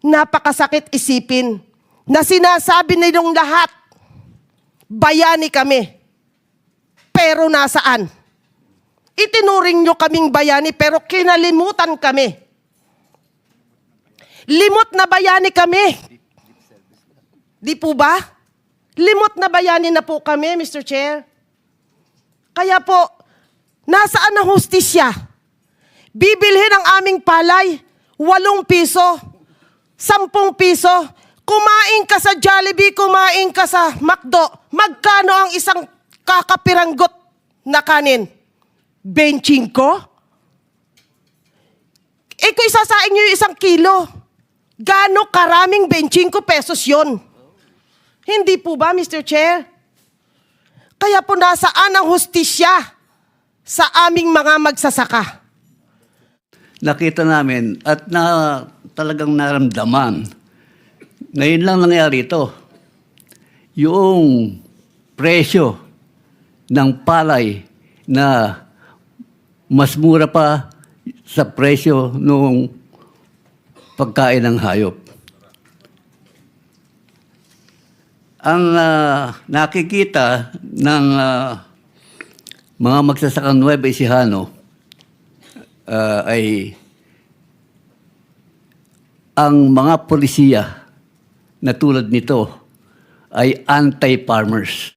napakasakit isipin na sinasabi nilang lahat, bayani kami. Pero nasaan? Itinuring nyo kaming bayani pero kinalimutan kami. Limot na bayani kami. Di po ba? Limot na bayani na po kami, Mr. Chair. Kaya po, nasaan ang hustisya? Bibilhin ang aming palay, 8 piso, 10 piso. Kumain ka sa Jollibee, kumain ka sa McDo. Magkano ang isang kakapiranggot na kanin? 25? Kung isasain nyo yung 1 kilo, gaano karaming 25 pesos yon? Hindi po ba, Mr. Chair? Kaya po nasaan ang hustisya sa aming mga magsasaka? Nakita namin at talagang naramdaman. Ngayon lang nangyari ito. Yung presyo ng palay na mas mura pa sa presyo nung pagkain ng hayop. Ang nakikita ng mga magsasakang Nueva Ecija ay ang mga polisiya na tulad nito ay anti-farmers.